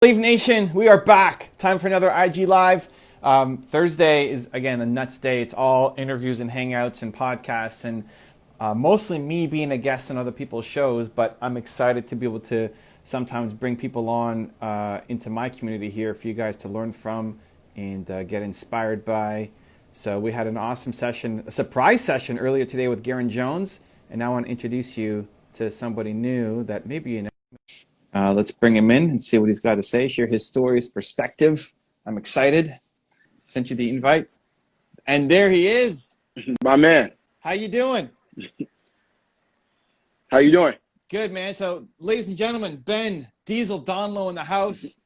Leave Nation, we are back. Time for another IG Live. Thursday is, again, a nuts day. It's all interviews and hangouts and podcasts, and mostly me being a guest on other people's shows, but I'm excited to be able to sometimes bring people on into my community here for you guys to learn from and get inspired by. So we had an awesome session, a surprise session earlier today with Garen Jones, and now I want to introduce you to somebody new that maybe you know. Let's bring him in and see what he's got to say, share his story, his perspective. I'm excited. Sent you the invite. And there he is. My man. How you doing? How you doing? Good, man. So, ladies and gentlemen, Ben Diesel Donlow in the house.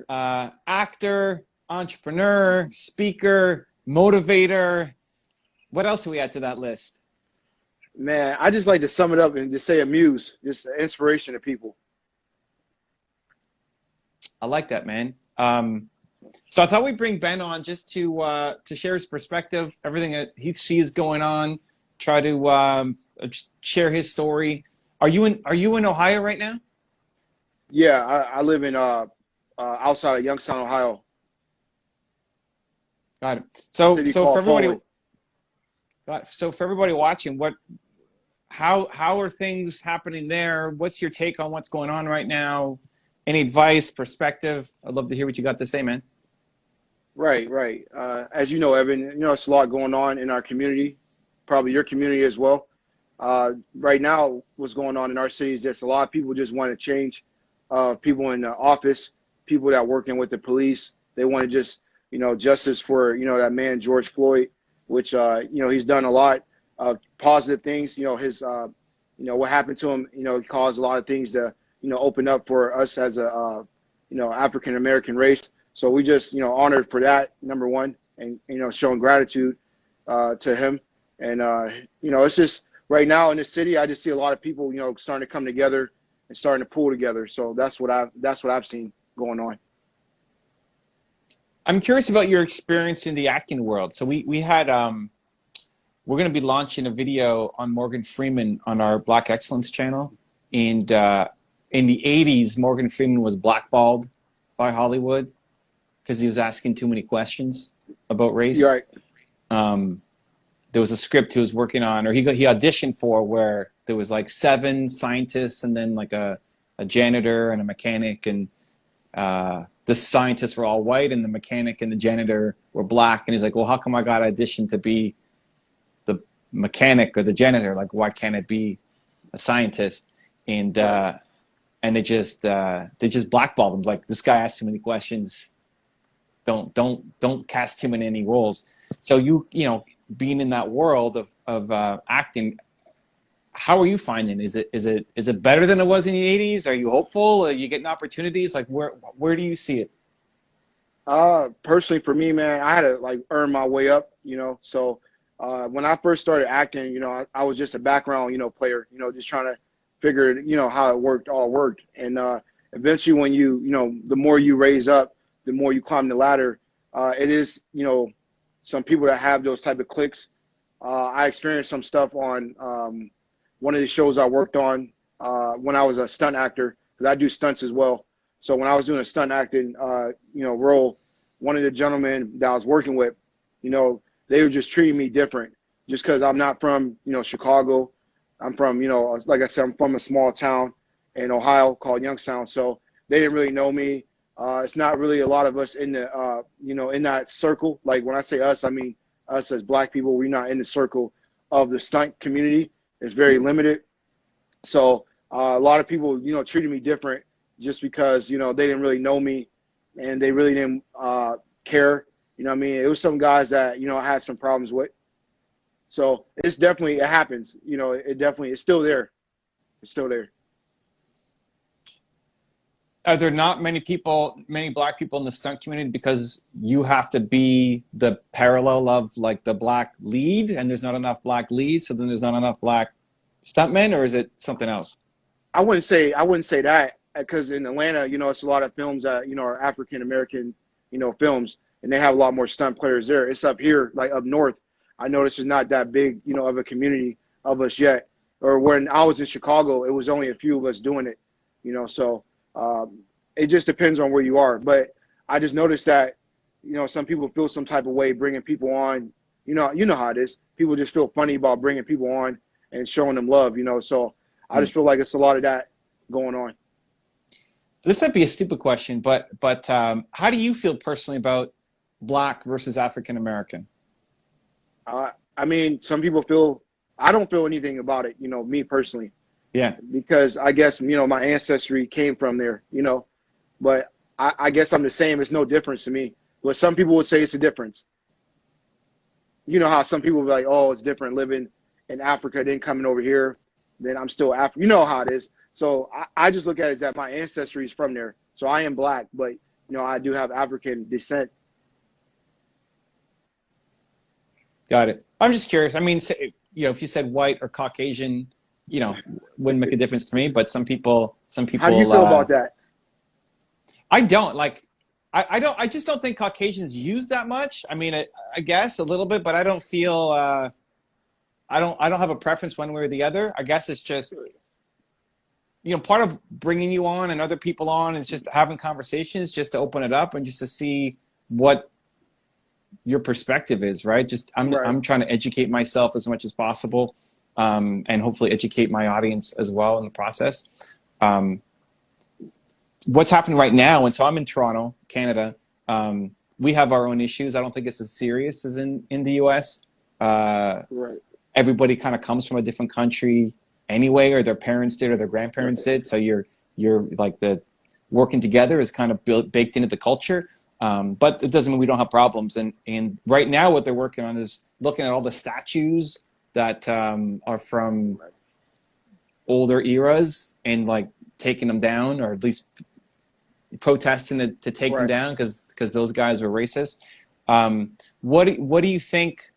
Actor, entrepreneur, speaker, motivator. What else do we add to that list? Man, I just like to sum it up and just say a muse, just inspiration to people. I like that, man. So I thought we'd bring Ben on just to share his perspective, everything that he sees going on, try to share his story. Are you in Ohio right now? Yeah, I live in outside of Youngstown, Ohio. Got it. So for everybody, watching, how are things happening there? What's your take on what's going on right now? Any advice, perspective? I'd love to hear what you got to say, man. Right. As you know, Evan, it's a lot going on in our community, probably your community as well. Right now, what's going on in our city is just a lot of people just want to change. People in the office, people that working with the police, they want to just, justice for, that man, George Floyd, which, he's done a lot of positive things. His, what happened to him, caused a lot of things to, open up for us as a, African-American race. So we just, honored for that, number one, and, showing gratitude to him. And, it's just right now in the city, I just see a lot of people, starting to come together and starting to pull together. So that's what I've seen going on. I'm curious about your experience in the acting world. So we had, we're going to be launching a video on Morgan Freeman on our Black Excellence channel. And in the 80s, Morgan Freeman was blackballed by Hollywood because he was asking too many questions about race. You're right. There was a script he was working on, or he auditioned for, where there was like 7 scientists and then like a janitor and a mechanic, and the scientists were all white and the mechanic and the janitor were black. And he's like, well, how come I got auditioned to be the mechanic or the janitor? Like, why can't it be a scientist? And they just blackballed him. Like, this guy asked too many questions. Don't cast him in any roles. So you being in that world of acting, how are you finding? Is it better than it was in the 80s? Are you hopeful? Are you getting opportunities? Like, where do you see it? Personally, for me, man, I had to earn my way up. So when I first started acting, I was just a background, player. Just trying to figure, how it all worked. And eventually, when the more you raise up, the more you climb the ladder. It is, some people that have those type of clicks. I experienced some stuff on one of the shows I worked on when I was a stunt actor, because I do stunts as well. So when I was doing a stunt acting, role, one of the gentlemen that I was working with, they were just treating me different just because I'm not from, Chicago. I'm from, like I said, I'm from a small town in Ohio called Youngstown. So they didn't really know me. It's not really a lot of us in the, in that circle. Like, when I say us, I mean us as Black people. We're not in the circle of the stunt community. It's very limited. So a lot of people, treated me different just because, they didn't really know me and they really didn't care. It was some guys that, I had some problems with. So it happens. It's still there. It's still there. Are there not many Black people in the stunt community because you have to be the parallel of like the Black lead, and there's not enough Black leads, so then there's not enough Black stuntmen, or is it something else? I wouldn't say that, because in Atlanta, it's a lot of films that, are African American, films, and they have a lot more stunt players there. It's up here, like up north. I noticed it's not that big, of a community of us yet. Or when I was in Chicago, it was only a few of us doing it, so it just depends on where you are. But I just noticed that, you know, some people feel some type of way bringing people on. You know how it is. People just feel funny about bringing people on and showing them love, you know. So I just feel like it's a lot of that going on. This might be a stupid question, but how do you feel personally about Black versus African American? I mean, some people feel, I don't feel anything about it, you know, me personally, Yeah. because I guess, you know, my ancestry came from there, you know, but I guess I'm the same. It's no difference to me. But some people would say it's a difference. You know how some people be like, oh, it's different living in Africa than coming over here. Then I'm still African. You know how it is. So I just look at it as that my ancestry is from there. So I am Black, but, you know, I do have African descent. Got it. I'm just curious. I mean, say, you know, if you said white or Caucasian, you know, wouldn't make a difference to me. But some people, How do you feel about that? I don't like. I don't. I just don't think Caucasians use that much. I mean, I guess a little bit, but I don't feel. I don't have a preference one way or the other. I guess it's just, you know, part of bringing you on and other people on is just having conversations, just to open it up and just to see what your perspective is, right? Just I'm trying to educate myself as much as possible, and hopefully educate my audience as well in the process. What's happening right now, and so I'm in Toronto, Canada. We have our own issues. I don't think it's as serious as in the US. Everybody kind of comes from a different country anyway, or their parents did, or their grandparents did. So you're like, the working together is kind of baked into the culture. But it doesn't mean we don't have problems. And right now what they're working on is looking at all the statues that are from older eras and like taking them down, or at least protesting to take them down because those guys were racist. What do you think?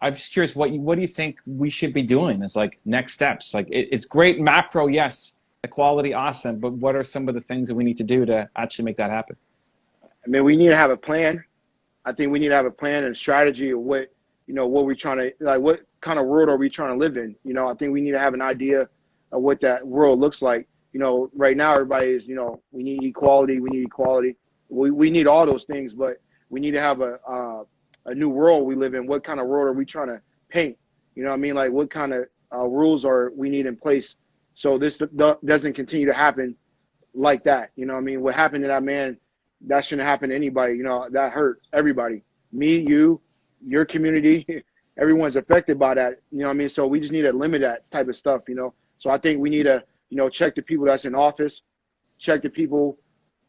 I'm just curious, what do you think we should be doing as like next steps? Like it's great macro, yes, equality, awesome, but what are some of the things that we need to do to actually make that happen? I mean, we need to have a plan. I think we need to have a plan and a strategy of what, you know, what we're trying to, like, what kind of world are we trying to live in? You know, I think we need to have an idea of what that world looks like. You know, right now everybody is, you know, we need equality. We need equality. We need all those things, but we need to have a new world we live in. What kind of world are we trying to paint? You know what I mean? Like, what kind of rules are we need in place so this doesn't continue to happen like that? You know what I mean? What happened to that man, that shouldn't happen to anybody. You know, that hurt everybody. Me, you, your community, everyone's affected by that. You know what I mean? So we just need to limit that type of stuff, you know? So I think we need to, you know, check the people that's in office, check the people,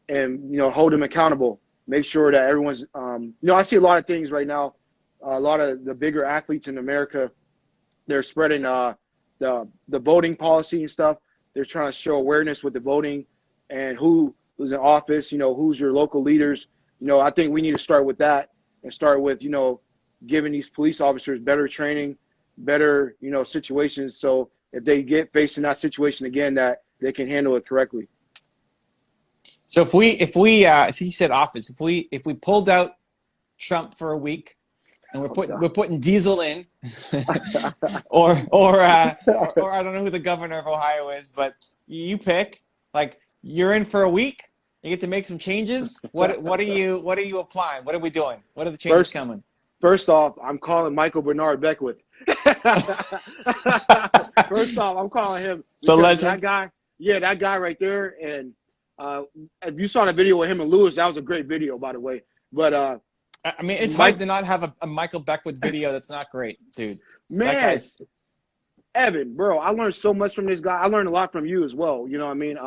and, you know, hold them accountable. Make sure that everyone's, you know, I see a lot of things right now. A lot of the bigger athletes in America, they're spreading the voting policy and stuff. They're trying to show awareness with the voting and who's in office, you know, who's your local leaders. You know, I think we need to start with that and start with, you know, giving these police officers better training, better, you know, situations. So if they get faced in that situation again, that they can handle it correctly. So if we so you said office, if we pulled out Trump for a week and we're putting Diesel in, or I don't know who the governor of Ohio is, but you pick. Like, you're in for a week, you get to make some changes. What are you applying? What are we doing? What are the changes coming? First off, I'm calling Michael Bernard Beckwith. First off, I'm calling him the legend. That guy, yeah, that guy right there. And if you saw the video with him and Lewis, that was a great video, by the way. But I mean, it's hard to not have a Michael Beckwith video that's not great, dude. Man, Evan, bro, I learned so much from this guy. I learned a lot from you as well. You know what I mean?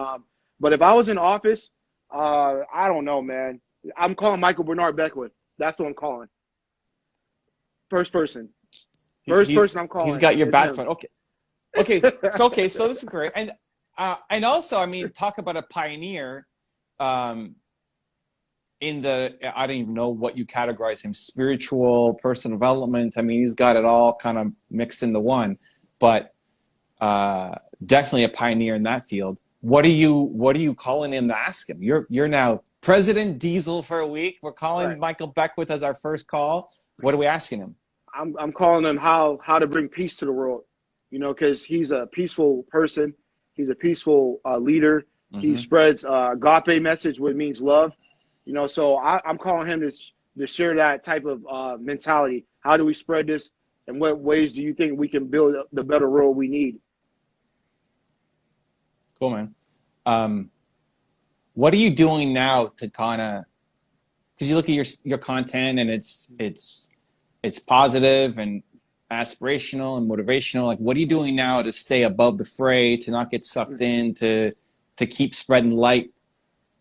But if I was in office, I don't know, man. I'm calling Michael Bernard Beckwith. That's what I'm calling. First person. First person I'm calling. He's got your back foot. Okay. So this is great. And also, I mean, talk about a pioneer in the, I don't even know what you categorize him, spiritual, personal development. I mean, he's got it all kind of mixed into one, but definitely a pioneer in that field. What are you calling him to ask him? You're now President Diesel for a week. We're calling Michael Beckwith as our first call. What are we asking him? I'm calling him how to bring peace to the world, you know, because he's a peaceful person. He's a peaceful leader. He Hmm. spreads agape message, which means love. You know, so I'm calling him to share that type of mentality. How do we spread this? And what ways do you think we can build the better world we need? Cool, man. Um, what are you doing now to kind of, because you look at your content and it's positive and aspirational and motivational. Like, what are you doing now to stay above the fray, to not get sucked in, to keep spreading light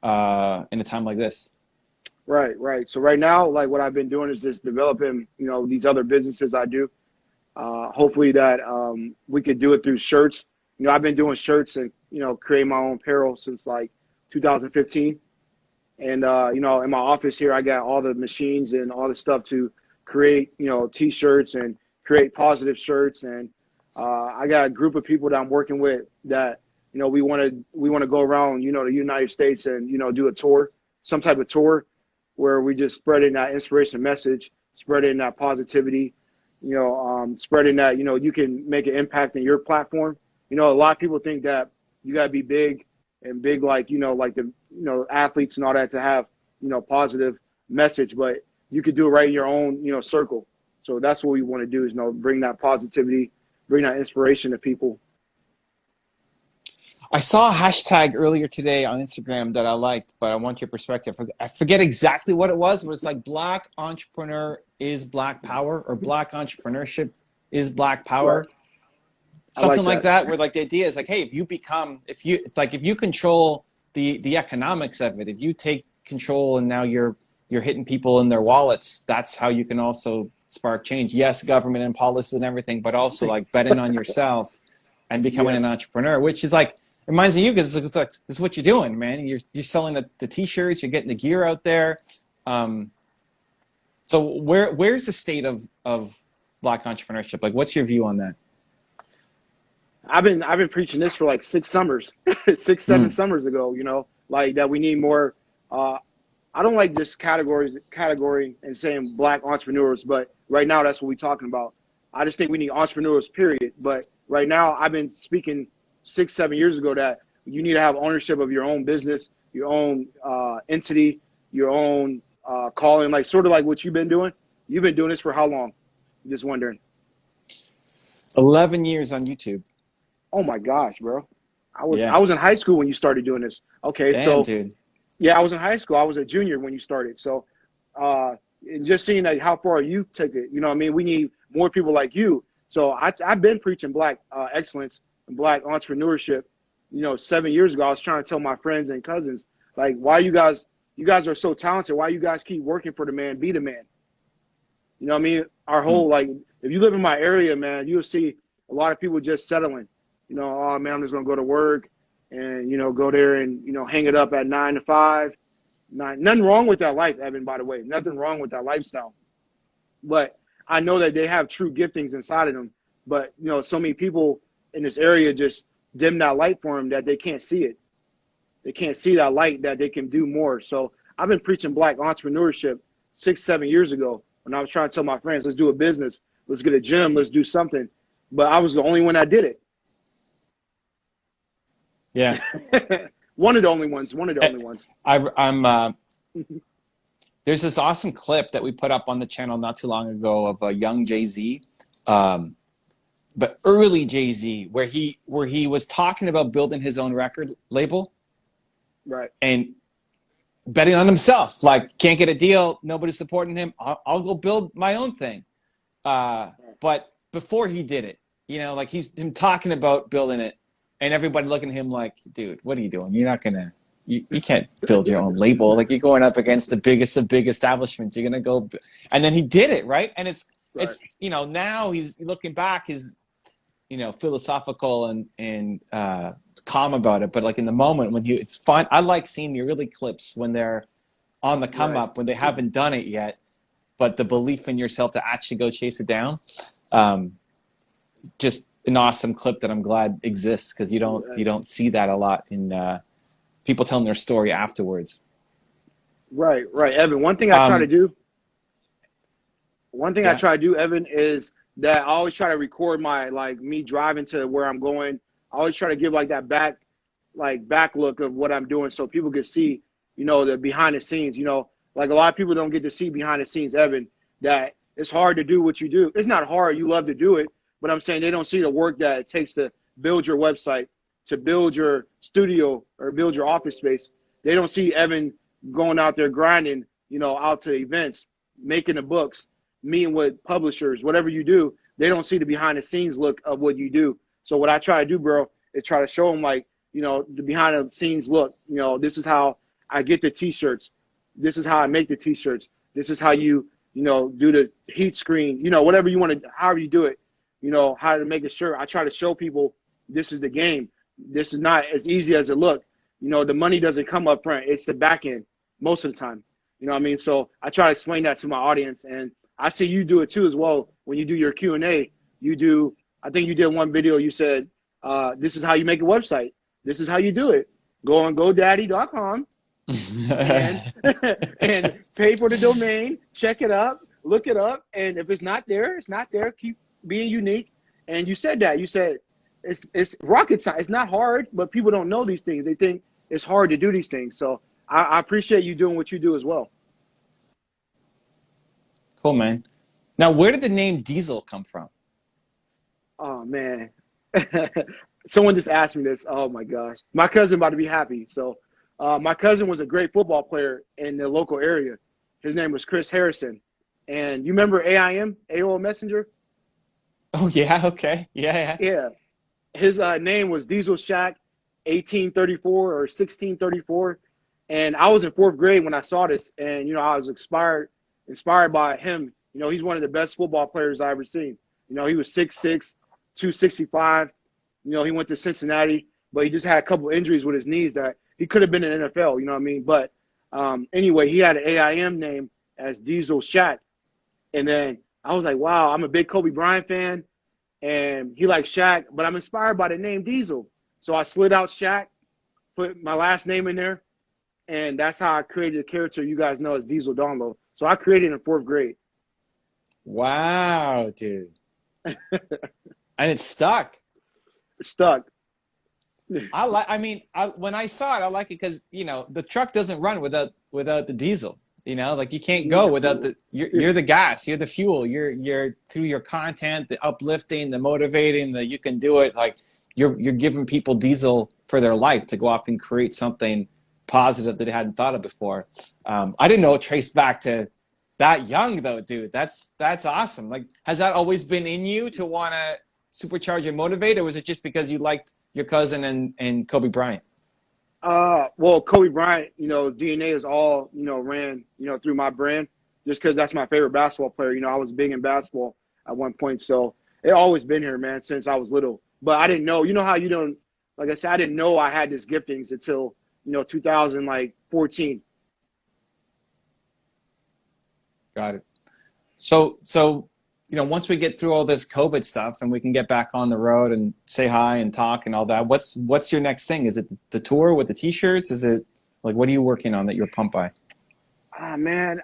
in a time like this? Right, right. So right now, like what I've been doing is just developing, you know, these other businesses I do. Hopefully that we could do it through shirts. You know, I've been doing shirts and, you know, creating my own apparel since like 2015. And, you know, in my office here, I got all the machines and all the stuff to create, you know, T-shirts and create positive shirts. And I got a group of people that I'm working with that, you know, we want to go around, you know, the United States and, you know, do a tour, some type of tour where we just spreading that inspiration message, spreading that positivity, you know, spreading that, you know, you can make an impact in your platform. You know, a lot of people think that you got to be big and big, like, you know, like the, you know, athletes and all that to have, you know, positive message, but you could do it right in your own, you know, circle. So that's what we want to do is, you know, bring that positivity, bring that inspiration to people. I saw a hashtag earlier today on Instagram that I liked, but I want your perspective. I forget exactly what it was, but it's like Black entrepreneur is Black power, or Black entrepreneurship is Black Right. power. I Something like like that. that, where like the idea is like, hey, it's like if you control the economics of it, if you take control and now you're hitting people in their wallets, that's how you can also spark change. Yes, government and policies and everything, but also like betting on yourself and becoming Yeah. an entrepreneur, which is like reminds me of you because it's like this is what you're doing, man. You're selling the t-shirts, you're getting the gear out there. Um, so where's the state of Black entrepreneurship? Like, what's your view on that? I've been preaching this for like 6 summers, 6, 7 Mm. summers ago, you know, like that we need more. Uh, I don't like this category and saying Black entrepreneurs, but right now that's what we're talking about. I just think we need entrepreneurs, period. But right now, I've been speaking 6, 7 years ago that you need to have ownership of your own business, your own entity, your own calling, like sort of like what you've been doing. You've been doing this for how long? Just wondering. 11 years on YouTube. Oh my gosh, bro. Yeah. I was in high school when you started doing this. Okay, Damn, so dude. yeah, I was in high school. I was a junior when you started. So and just seeing like how far you take it, you know what I mean? We need more people like you. So I've been preaching Black excellence and Black entrepreneurship. You know, 7 years ago, I was trying to tell my friends and cousins, like, why you guys are so talented. Why you guys keep working for the man, be the man. You know what I mean? Our Mm. whole, like, if you live in my area, man, you'll see a lot of people just settling. You know, oh man, I'm just gonna go to work and, you know, go there and, you know, hang it up at 9 to 5. Nothing wrong with that life, Evan, by the way. Nothing wrong with that lifestyle. But I know that they have true giftings inside of them. But, you know, so many people in this area just dim that light for them that they can't see it. They can't see that light that they can do more. So I've been preaching Black entrepreneurship 6, 7 years ago when I was trying to tell my friends, let's do a business, let's get a gym, let's do something. But I was the only one that did Yeah. it. One of the only ones. One of the I, only ones. I'm there's this awesome clip that we put up on the channel not too long ago of a young Jay-Z, but early Jay-Z, where he was talking about building his own record label Right. and betting on himself. Like, can't get a deal, nobody's supporting him. I'll go build my own thing. But before he did it, you know, like he's him talking about building it, and everybody looking at him like, dude, what are you doing? You're not gonna. You can't build your own label. Like, you're going up against the biggest of big establishments. You're gonna go, and then he did it, right? And Right. it's you know, now he's looking back, he's, you know, philosophical and calm about it. But like in the moment when it's fun. I like seeing the early clips when they're on the come Right. up, when they haven't done it yet, but the belief in yourself to actually go chase it down. Um, just an awesome clip that I'm glad exists, because you don't see that a lot in people telling their story afterwards. Right. Right. Evan, one thing I try to Um, do, one thing I yeah. try to do, Evan, is that I always try to record my, like, me driving to where I'm going. I always try to give like that back, like back look of what I'm doing so people can see, you know, the behind the scenes, you know, like a lot of people don't get to see behind the scenes, Evan, that it's hard to do what you do. It's not hard. You love to do it, but I'm saying they don't see the work that it takes to build your website, to build your studio or build your office space. They don't see Evan going out there grinding, you know, out to events, making the books, meeting with publishers, whatever you do. They don't see the behind the scenes look of what you do. So what I try to do, bro, is try to show them, like, you know, the behind the scenes look. You know, this is how I get the t-shirts. This is how I make the t-shirts. This is how you know, do the heat screen, you know, whatever you want to, however you do it, you know, how to make a shirt. I try to show people this is the game. This is not as easy as it look. You know, the money doesn't come up front. It's the back end most of the time. You know what I mean? So I try to explain that to my audience, and I see you do it too as well. When you do your Q&A, you do, I think you did one video, you said, this is how you make a website. This is how you do it. Go on GoDaddy.com and, and pay for the domain, check it up, look it up. And if it's not there, it's not there. Keep being unique. And you said that. You said it's rocket science. It's not hard, but people don't know these things. They think it's hard to do these things. So I appreciate you doing what you do as well. Cool, man. Now, where did the name Diesel come from? Oh, man. Someone just asked me this. Oh, my gosh. My cousin about to be happy. So my cousin was a great football player in the local area. His name was Chris Harrison. And you remember AIM, AOL Messenger? Oh, yeah. Okay. Yeah. Yeah. His name was Diesel Shack 1834 or 1634. And I was in 4th grade when I saw this. And, you know, I was inspired by him. You know, he's one of the best football players I ever seen. You know, he was 6'6", 265. You know, he went to Cincinnati, but he just had a couple injuries with his knees that he could have been in the NFL, you know what I mean? But anyway, he had an AIM name as Diesel Shack. And then I was like, wow, I'm a big Kobe Bryant fan, and he likes Shaq, but I'm inspired by the name Diesel. So I slid out Shaq, put my last name in there, and that's how I created the character you guys know as Diesel Download. So I created it in 4th grade. Wow, dude. And it's stuck. It's stuck. When I saw it, I like it because, you know, the truck doesn't run without the diesel. You know, like you can't go without you're the gas, you're the fuel, you're through your content, the uplifting, the motivating, that you can do it. Like you're giving people diesel for their life to go off and create something positive that they hadn't thought of before. I didn't know it traced back to that young though, dude. That's awesome. Like, has that always been in you to want to supercharge and motivate, or was it just because you liked your cousin and Kobe Bryant? Well, Kobe Bryant, you know, DNA is all, you know, ran, you know, through my brand, just because that's my favorite basketball player. You know, I was big in basketball at one point, so it always been here, man, since I was little. But I didn't know, you know how you don't, like I said, I didn't know I had this giftings until, you know, 2014. Got it. So, you know, once we get through all this COVID stuff and we can get back on the road and say hi and talk and all that, what's your next thing? Is it the tour with the t-shirts? Is it like, what are you working on that you're pumped by? Man,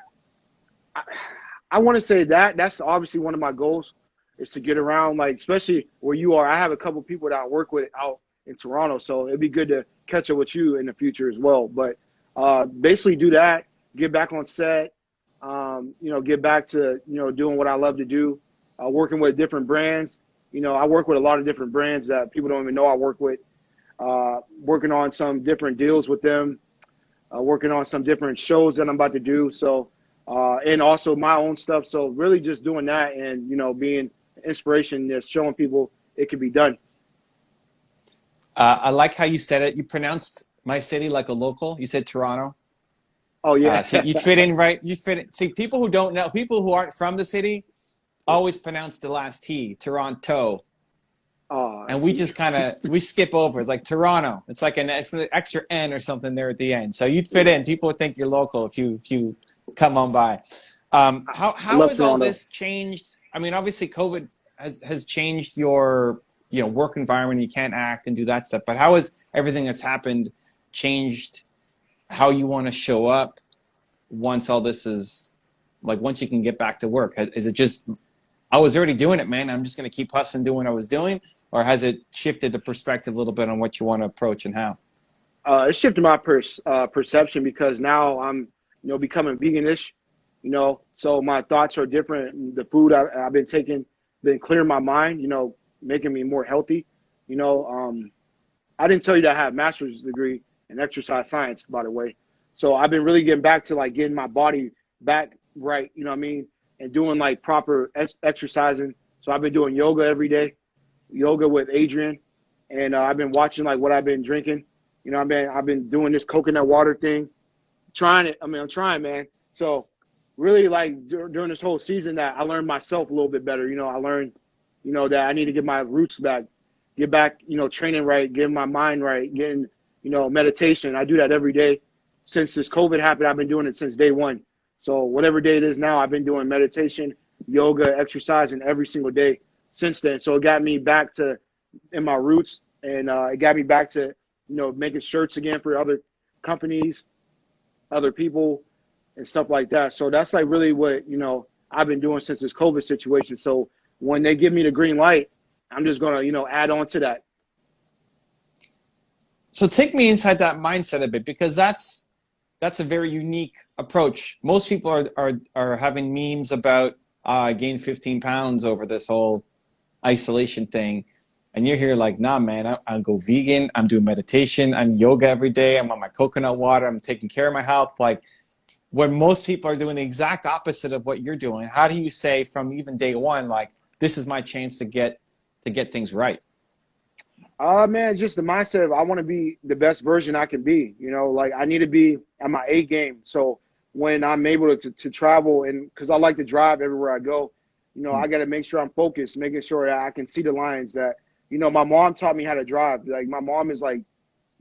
I want to say that's obviously one of my goals, is to get around, like, especially where you are. I have a couple people that I work with out in Toronto, so it'd be good to catch up with you in the future as well. But basically do that, get back on set, you know, get back to, you know, doing what I love to do, working with different brands. You know, I work with a lot of different brands that people don't even know I work with, working on some different deals with them, working on some different shows that I'm about to do. So, and also my own stuff. So really just doing that and, you know, being inspiration, just showing people it can be done. I like how you said it. You pronounced my city like a local. You said Toronto. Oh, yeah. So you fit in, right? You fit in. See, people who don't know, people who aren't from the city always pronounce the last T, Toronto. And we just we skip over it, like Toronto. It's like it's an extra N or something there at the end. So you'd fit in. People would think you're local if you come on by. How has all this changed? I mean, obviously COVID has changed your, you know, work environment. You can't act and do that stuff. But how has everything that's happened changed how you want to show up once all this is, like, once you can get back to work? Is it just, I was already doing it, man, I'm just going to keep hustling doing what I was doing? Or has it shifted the perspective a little bit on what you want to approach and how? It shifted my perception because now I'm, becoming veganish, so my thoughts are different. The food I've been taking, been clearing my mind, making me more healthy. I didn't tell you that I have a master's degree in exercise science, by the way. So I've been really getting back to like getting my body back right, you know what I mean? And doing like proper exercising. So I've been doing yoga every day, yoga with Adrian. And I've been watching like what I've been drinking. I've been doing this coconut water thing, trying it. I'm trying, man. So really like during this whole season that I learned myself a little bit better. I learned, that I need to get my roots back, get back, training right, getting my mind right, getting, meditation. I do that every day. Since this COVID happened, I've been doing it since day one. So whatever day it is now, I've been doing meditation, yoga, exercising every single day since then. So it got me back to in my roots, and it got me back to, making shirts again for other companies, other people, and stuff like that. So that's like really what, I've been doing since this COVID situation. So when they give me the green light, I'm just going to, add on to that. So take me inside that mindset a bit, because that's a very unique approach. Most people are having memes about I gained 15 pounds over this whole isolation thing. And you're here like, nah, man, I'll go vegan. I'm doing meditation. I'm yoga every day. I'm on my coconut water. I'm taking care of my health. Like, when most people are doing the exact opposite of what you're doing, how do you say from even day one, like, this is my chance to get things right? Man, just the mindset of I want to be the best version I can be. Like I need to be at my A game. So when I'm able to travel, and because I like to drive everywhere I go, I got to make sure I'm focused, making sure that I can see the lines that, my mom taught me how to drive. Like my mom is like,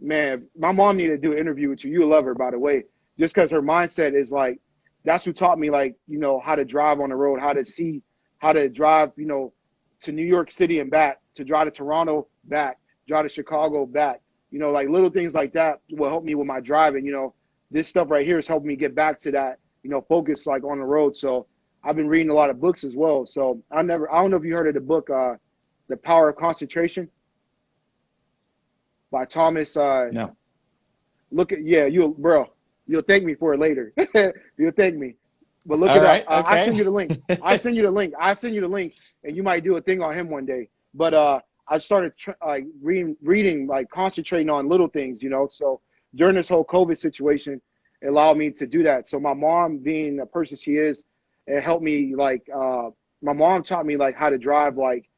man, my mom needed to do an interview with you. You love her, by the way, just because her mindset is like, that's who taught me like, how to drive on the road, how to see, how to drive, to New York City and back, to drive to Toronto back, drive to Chicago back, like little things like that will help me with my driving. This stuff right here is helping me get back to that, focus like on the road. So I've been reading a lot of books as well. So I don't know if you heard of the book, The Power of Concentration by Thomas. No. You'll thank me for it later. You'll thank me. But look All it right, up. okay. I send you the link. I send you the link, and you might do a thing on him one day. But I started reading, like concentrating on little things, So during this whole COVID situation, it allowed me to do that. So my mom, being the person she is, it helped me. Like my mom taught me like how to drive, like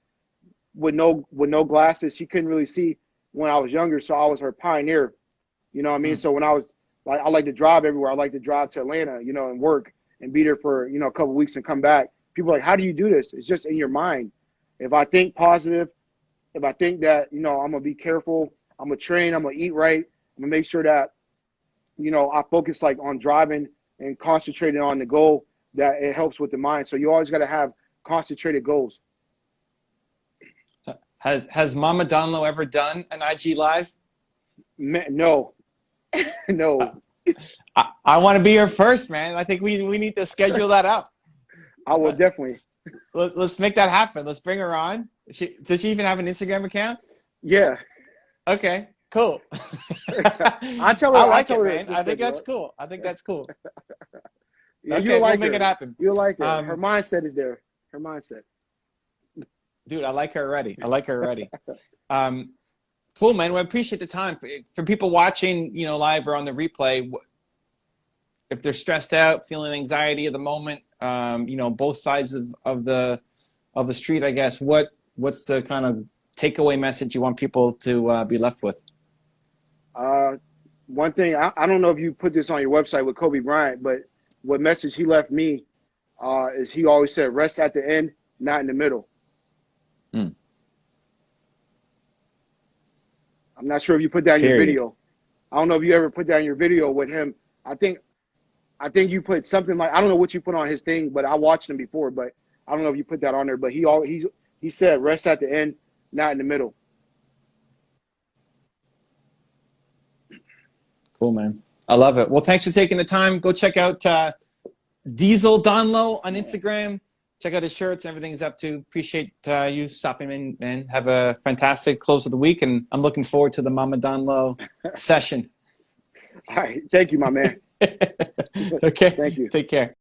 with no glasses. She couldn't really see when I was younger, so I was her pioneer. You know what I mean? So when I was like, I like to drive everywhere. I like to drive to Atlanta, and work and be there for a couple of weeks and come back. People are like, how do you do this? It's just in your mind. If I think positive, if I think that, I'm going to be careful, I'm going to train, I'm going to eat right, I'm going to make sure that, I focus like on driving and concentrating on the goal, that it helps with the mind. So you always got to have concentrated goals. Has Mama Donlo ever done an IG Live? No. No. I want to be her first, man. I think we need to schedule that up. I will definitely. Let's make that happen. Let's bring her on. Does she even have an Instagram account? Yeah. Okay, cool. I tell her. I like it, man. I think that's cool. Yeah, okay, you'll like we'll make her. it happen. You'll like her. Her mindset is there. Her mindset. Dude, I like her already. Cool, man. Well, I appreciate the time. For people watching, live or on the replay, if they're stressed out, feeling anxiety at the moment, both sides of the street, I guess, what's the kind of takeaway message you want people to be left with? One thing, I don't know if you put this on your website with Kobe Bryant, but what message he left me is he always said, rest at the end, not in the middle. I'm not sure if you put that in your video. I don't know if you ever put that in your video with him. I think you put something like, I don't know what you put on his thing, but I watched him before, but I don't know if you put that on there, but he said, rest at the end, not in the middle. Cool, man. I love it. Well, thanks for taking the time. Go check out Diesel Donlo on Instagram. Check out his shirts. Everything's up to. Appreciate you stopping in, man. Have a fantastic close of the week, and I'm looking forward to the Mama Donlo session. All right. Thank you, my man. Okay. Thank you. Take care.